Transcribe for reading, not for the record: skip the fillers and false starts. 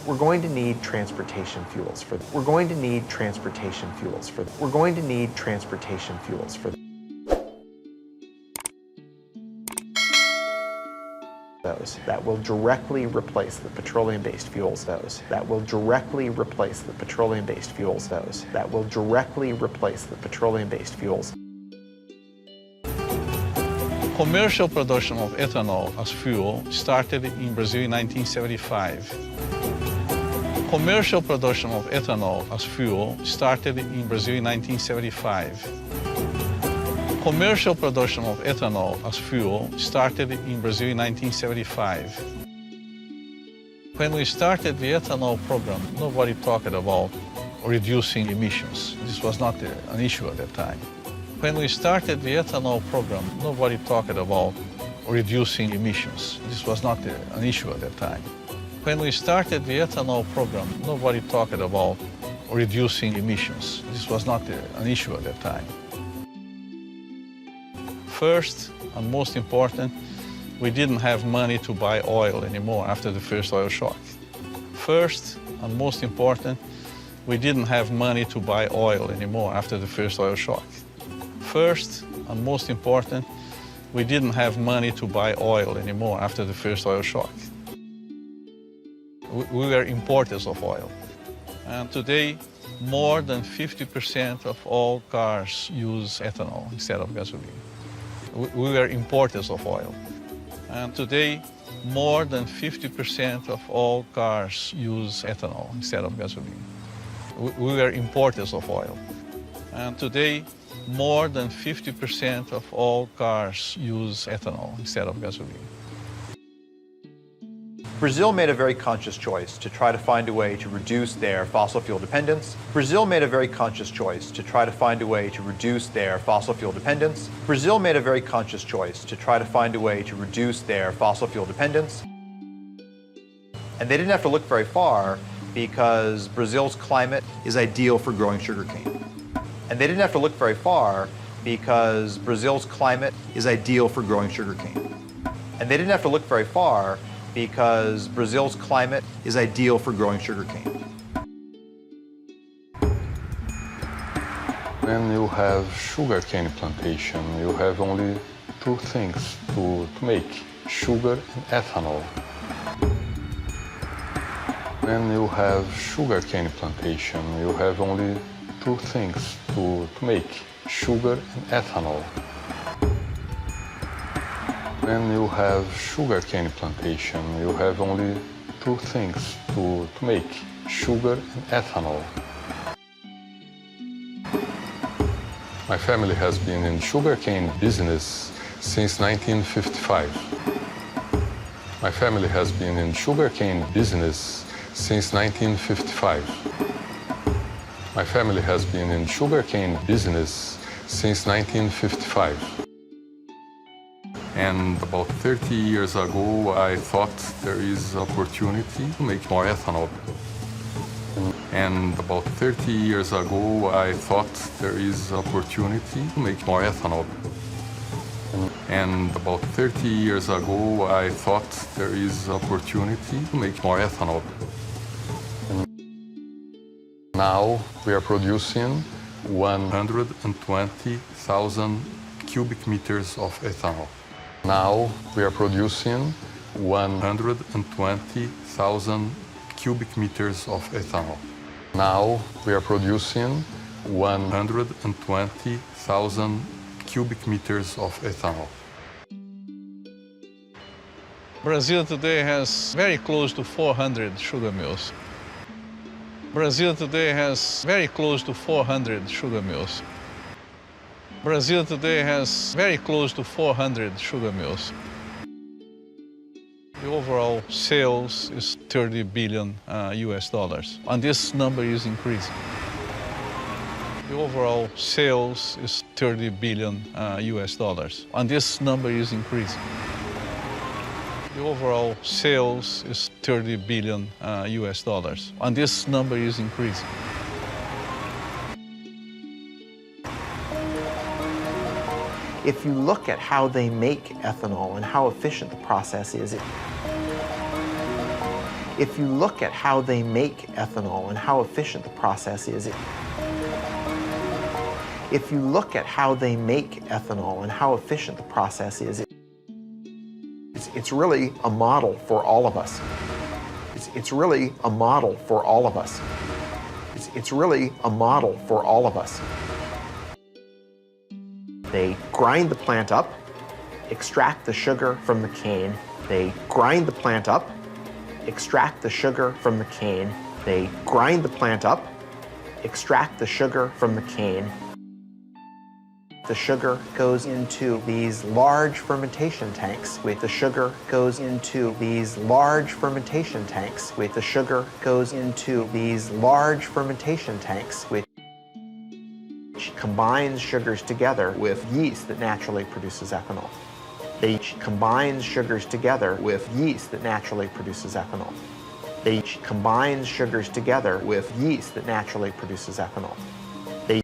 We're going to need transportation fuels for the, we're going to need transportation fuels for the, we're going to need transportation fuels for the, those that will directly replace the petroleum-based fuels, those that will directly replace the petroleum-based fuels, those that will directly replace the petroleum-based fuels. Commercial production of ethanol as fuel started in Brazil in 1975. Commercial production of ethanol as fuel started in Brazil in 1975. Commercial production of ethanol as fuel started in Brazil in 1975. When we started the ethanol program, nobody talked about reducing emissions. This was not an issue at that time. When we started the ethanol program, nobody talked about reducing emissions. This was not an issue at that time. When we started the ethanol program, nobody talked about reducing emissions. This was not an issue at that time. First, and most important, we didn't have money to buy oil anymore after the first oil shock. First, and most important, we didn't have money to buy oil anymore after the first oil shock. First, and most important, we didn't have money to buy oil anymore after the first oil shock. We were importers of oil. And today, more than 50% of all cars use ethanol instead of gasoline. We were importers of oil. And today, more than 50% of all cars use ethanol instead of gasoline. We were importers of oil. And today, more than 50% of all cars use ethanol instead of gasoline. Brazil made a very conscious choice to try to find a way to reduce their fossil fuel dependence. Brazil made a very conscious choice to try to find a way to reduce their fossil fuel dependence. Brazil made a very conscious choice to try to find a way to reduce their fossil fuel dependence. And they didn't have to look very far because Brazil's climate is ideal for growing sugarcane. And they didn't have to look very far because Brazil's climate is ideal for growing sugarcane. And they didn't have to look very far because Brazil's climate is ideal for growing sugarcane. When you have sugarcane plantation, you have only two things to make: sugar and ethanol. When you have sugarcane plantation, you have only two things to make: sugar and ethanol. When you have sugarcane plantation, you have only two things to make: sugar and ethanol. My family has been in sugarcane business since 1955. My family has been in sugarcane business since 1955. My family has been in sugarcane business since 1955. And about 30 years ago, I thought there is opportunity to make more ethanol. And about 30 years ago, I thought there is opportunity to make more ethanol. And about 30 years ago, I thought there is opportunity to make more ethanol. Now we are producing 120,000 cubic meters of ethanol. Now we are producing 120,000 cubic meters of ethanol. Now we are producing 120,000 cubic meters of ethanol. Brazil today has very close to 400 sugar mills. Brazil today has very close to 400 sugar mills. Brazil today has very close to 400 sugar mills. The overall sales is 30 billion US dollars, and this number is increasing. The overall sales is 30 billion US dollars, and this number is increasing. The overall sales is 30 billion US dollars, and this number is increasing. If you look at how they make ethanol and how efficient the process is, If you look at how they make ethanol and how efficient the process is, if you look at how they make ethanol and how efficient the process is, it's really a model for all of us. It's really a model for all of us. It's really a model for all of us. They grind the plant up, extract the sugar from the cane. They grind the plant up, extract the sugar from the cane. They grind the plant up, extract the sugar from the cane. The sugar goes into these large fermentation tanks. The sugar goes into these large fermentation tanks. The sugar goes into these large fermentation tanks, which combines sugars together with yeast that naturally produces ethanol. They combine sugars together with yeast that naturally produces ethanol. They combine sugars together with yeast that naturally produces ethanol.